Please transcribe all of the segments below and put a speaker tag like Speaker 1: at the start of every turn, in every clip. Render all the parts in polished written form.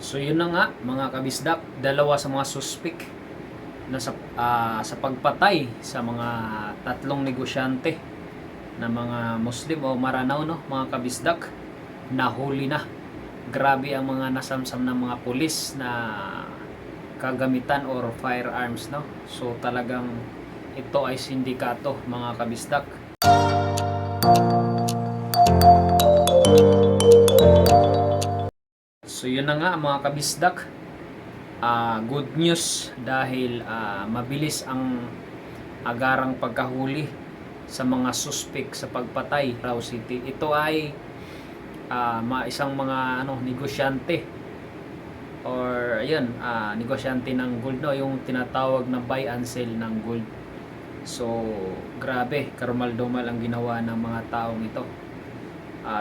Speaker 1: So yun na nga mga kabisdak, dalawa sa mga suspek na sa pagpatay sa mga tatlong negosyante na mga Muslim o Maranao, no, mga kabisdak, nahuli na. Grabe ang mga nasamsam ng mga pulis na kagamitan or firearms, no. So talagang ito ay sindikato mga kabisdak. So yun na nga mga kabisdak, good news dahil mabilis ang agarang pagkahuli sa mga suspek sa pagpatay sa Raw City. Ito ay isang mga negosyante or ayun, negosyante ng gold, no, yung tinatawag na buy and sell ng gold. So grabe, karumal-dumal ang ginawa ng mga taong ito.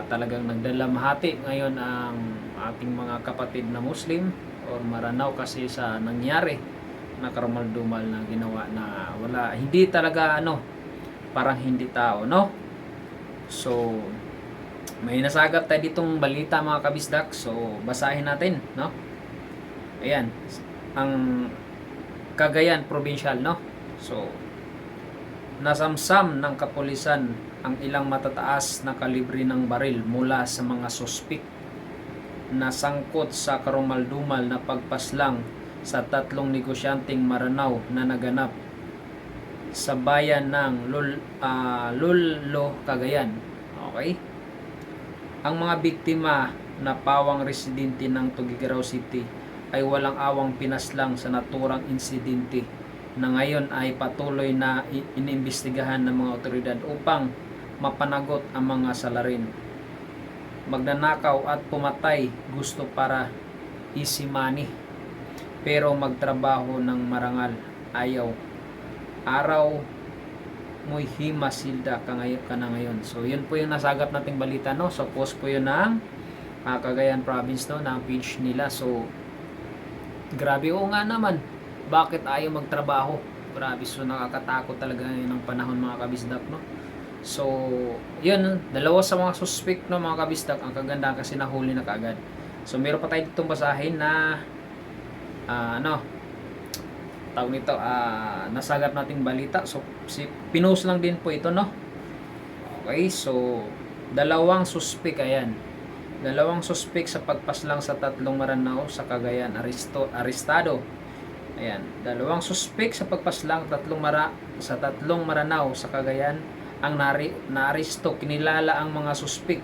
Speaker 1: Talagang nagdalamhati ngayon ang ating mga kapatid na Muslim or Maranao kasi sa nangyari na karumal-dumal na ginawa na wala, hindi talaga parang hindi tao, no? So may nasagap tayo ditong balita mga kabisdak, so basahin natin, no? Ayan, ang Cagayan Provincial, no? So nasamsam ng kapulisan ang ilang matataas na kalibre ng baril mula sa mga suspek na sangkot sa karumal-dumal na pagpaslang sa tatlong negosyanteng Maranao na naganap sa bayan ng Lullo, Cagayan. Okay? Ang mga biktima na pawang residente ng Tuguegarao City ay walang awang pinaslang sa naturang insidente na ngayon ay patuloy na iniimbestigahan ng mga otoridad upang mapanagot ang mga salarin. Magnanakaw at pumatay gusto para easy money, pero magtrabaho ng marangal ayaw. Araw mo'y himasilda ka na ngayon. So yun po yung nasagap nating balita, no? So post po yun ng Cagayan Province, no, ng page nila. So grabe, oo nga naman, bakit ayaw magtrabaho? Grabe, so nakakatakot talaga yun ng panahon mga kabisdak, no? So yun, dalawa sa mga suspect, no, mga kabisdak. Ang kagandahan kasi nahuli na kaagad. So meron pa tayo ditong basahin na tawag nito, nasagap nating balita. So pinost lang din po ito, no? Okay, so dalawang suspek, ayan, dalawang suspek sa pagpaslang sa tatlong Maranao sa Cagayan arestado. Ayan, dalawang suspek sa pagpaslang sa tatlong Maranao sa Cagayan ang naaresto. Kinilala ang mga suspek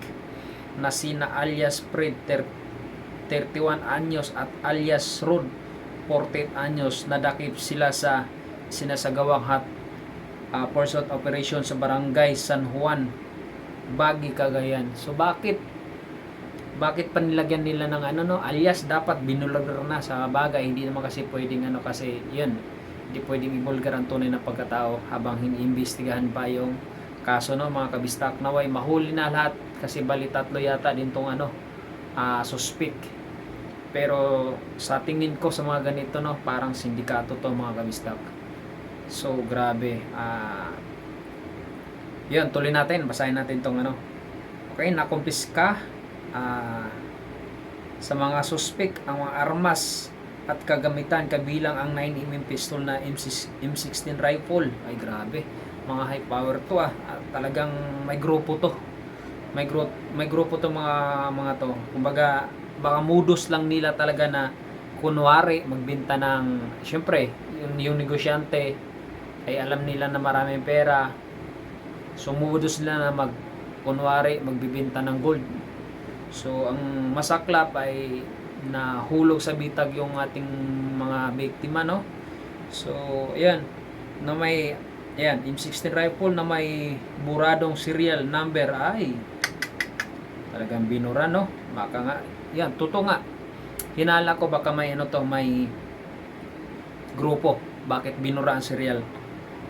Speaker 1: na sina alias Fred 31 anyos at alias Rod 48 anyos. Nadakip sila sa sinasagawang pursuit operation sa barangay San Juan, Bagi, Cagayan. So bakit pa nilagyan nila ng alias? Dapat binulgar na sa bagay. Hindi naman kasi pwedeng kasi yun, hindi pwedeng ibulgar ang tunay na pagkatao habang hiniimbestigahan pa yung kaso, no, mga kabistak. Naway mahuli na lahat kasi bali tatlo yata din tong suspek. Pero sa tingin ko sa mga ganito, no, parang sindikato to mga kabistak. So grabe. Yun, tuloy natin, basahin natin tong okay, nakumpiska sa mga suspek ang mga armas at kagamitan kabilang ang 9mm pistol na M16 rifle. Ay grabe, mga high power to talagang may grupo to. May grupo to mga to. Kumbaga baka modus lang nila talaga na kunwari magbenta ng, syempre yung negosyante ay alam nila na maraming pera. So modus nila na kunwari magbibenta ng gold. So ang masaklap ay nahulog sa bitag yung ating mga biktima, no? So ayan, na may M16 rifle na may buradong serial number ay talagang binura, no? Baka nga, yan, totoo nga. Hinala ko baka may may grupo. Bakit binura ang serial?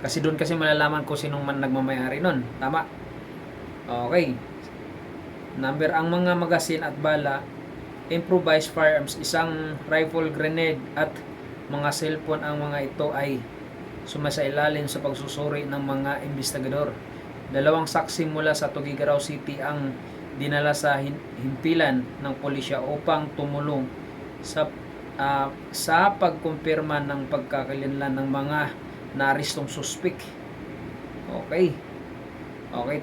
Speaker 1: Kasi doon kasi malalaman ko sinong man nagmamayari nun. Tama? Okay. Number ang mga magasin at bala, improvised firearms, isang rifle, grenade at mga cellphone. Ang mga ito ay sumasailalim sa pagsusuri ng mga investigador. Dalawang saksi mula sa Tuguegarao City ang dinala sa himpilan ng pulisya upang tumulong sa pagkumpirma ng pagkakalinlan ng mga naarestong suspek. Okay. Okay.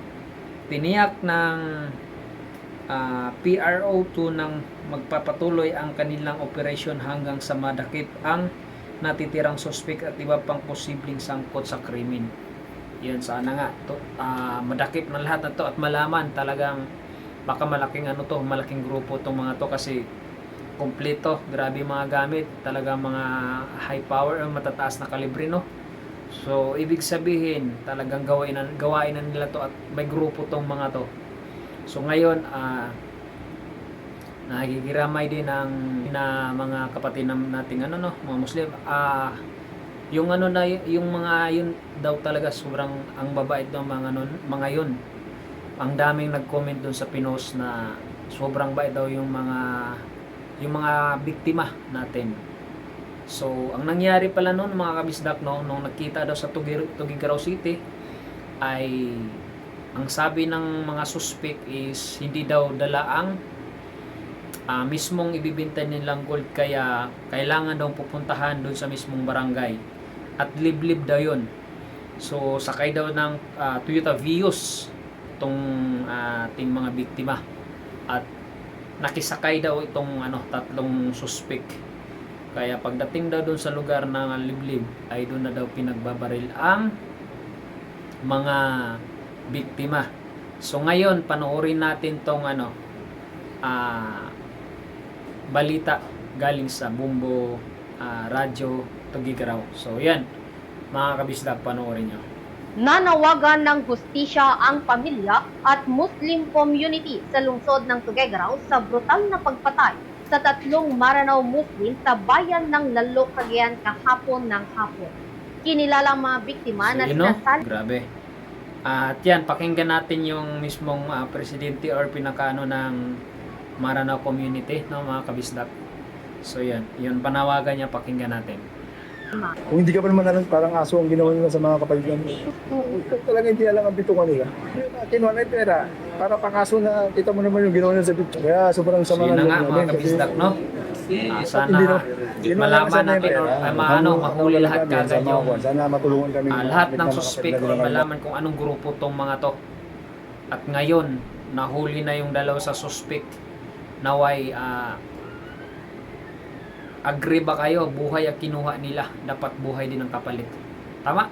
Speaker 1: Tiniyak ng PRO2 ng magpapatuloy ang kanilang operasyon hanggang sa madakip ang natitirang suspek at iba pang posibleng sangkot sa krimen. Yan, sana nga madakip na lahat na to at malaman talagang baka malaking grupo tong mga to kasi kompleto, grabe mga gamit, talaga mga high power, matataas na kalibre, no? So ibig sabihin talagang gawain na nila to at may grupo tong mga to. So ngayon nagigiramay din ng mga kapatid nating mga Muslim, yung yun daw talaga sobrang ang babait ng mga yun. Ang daming nag-comment dun sa pinost na sobrang bait daw yung mga biktima natin. So ang nangyari pala noon mga kabisdak, nung nakita daw sa Tuguegarao City ay ang sabi ng mga suspect is hindi daw dala ang mismong ibibenta nilang gold, kaya kailangan daw pupuntahan doon sa mismong barangay at liblib daw yun. So sakay daw ng Toyota Vios itong ating mga biktima at nakisakay daw itong tatlong suspect. Kaya pagdating daw doon sa lugar ng liblib ay doon na daw pinagbabaril ang mga biktima. So ngayon panoorin natin tong balita galing sa Bumbo Radyo Tuguegarao. So yan mga kabisdak, panoorin nyo.
Speaker 2: Nanawagan ng hustisya ang pamilya at Muslim community sa lungsod ng Tuguegarao sa brutal na pagpatay sa tatlong Maranao Muslim sa bayan ng Lalo, Cagayan kahapon ng hapon. Kinilala mga biktima na sinasal.
Speaker 1: Grabe. At yan, pakinggan natin yung mismong presidente or pinakaano ng Maranao community, no, mga kabisdak. So yan, yun panawagan niya, pakinggan natin.
Speaker 3: Kung hindi ka pa naman alam, parang aso ang ginawa nila sa mga kapaligan. Talaga hindi alam ang bitungan nila. Kinuha na yung pera. Para pangaso na, kita mo naman yung ginawa nila sa bitungan. Kaya sobrang sama
Speaker 1: So yun na nga
Speaker 3: namin.
Speaker 1: mga kabisdak, no? Sana malaman natin or mahuli lahat kagad yung
Speaker 3: sana matulungan kami.
Speaker 1: lahat ng suspect or malaman kung anong grupo tong mga to. At ngayon, nahuli na yung dalawa sa suspect. Naway agree ba kayo, buhay ang kinuha nila, dapat buhay din ang kapalit. Tama?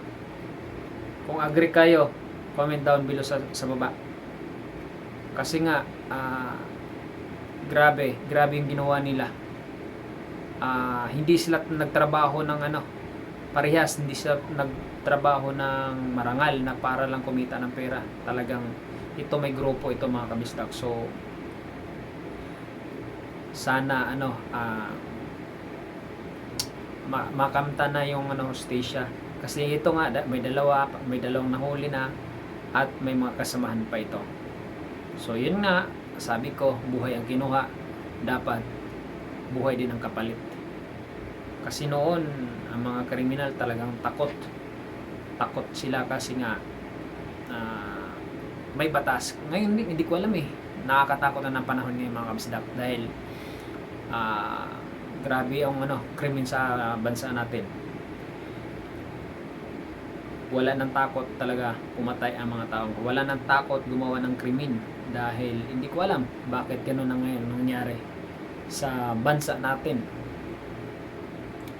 Speaker 1: Kung agree kayo, comment down below sa baba. Kasi nga grabe yung ginawa nila. Hindi sila nagtrabaho ng parehas, hindi sila nagtrabaho ng marangal na para lang kumita ng pera. Talagang ito may grupo ito mga kabistak. So sana makamta na yung hostisya, kasi ito nga may dalawang nahuli na at may mga kasamahan pa ito. So yun nga, sabi ko, buhay ang kinuha, dapat buhay din ang kapalit. Kasi noon ang mga kriminal talagang takot sila kasi nga may batas. Ngayon hindi ko alam nakakatakot na ng panahon ngayon mga kabisdak, dahil grabe ang krimen sa bansa natin. Wala nang takot talaga pumatay ang mga tao. Wala nang takot gumawa ng krimen, dahil hindi ko alam bakit gano'n na ngayon nangyari sa bansa natin.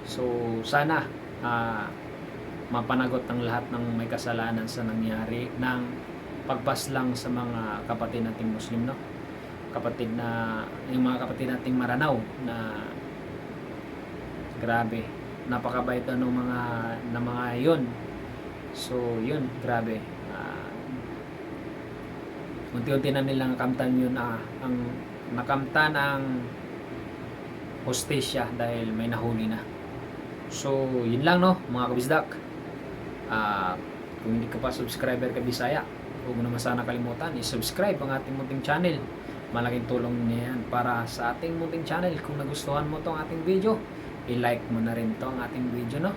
Speaker 1: So sana mapanagot ng lahat ng may kasalanan sa nangyari ng pagpaslang sa mga kapatid nating Muslim, no? Yung mga kapatid nating Maranao na grabe, napakabait ng mga yun. So yun, grabe. Unti-unti na nilang nakamtan yun, ang nakamtan ang hostisya dahil may nahuli na. So yun lang, no mga kabisdak. Kung hindi ka pa subscriber ka Bisaya, huwag mo naman sana kalimutan i-subscribe ang ating munting channel. Malaking tulong niya yan para sa ating munting channel. Kung nagustuhan mo tong ating video, i-like mo na rin to ang ating video, no?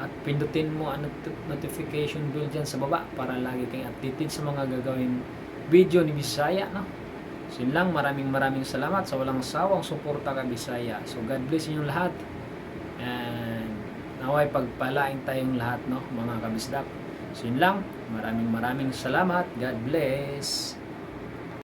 Speaker 1: At pindutin mo ang notification bell dyan sa baba para lagi kayong updated sa mga gagawin video ni Bisaya, no? So yun lang, maraming salamat sa walang sawang suporta ka Bisaya. So God bless inyong lahat. And naway pagpalain tayong lahat, no, mga kabisdak. So yun lang, maraming salamat. God bless.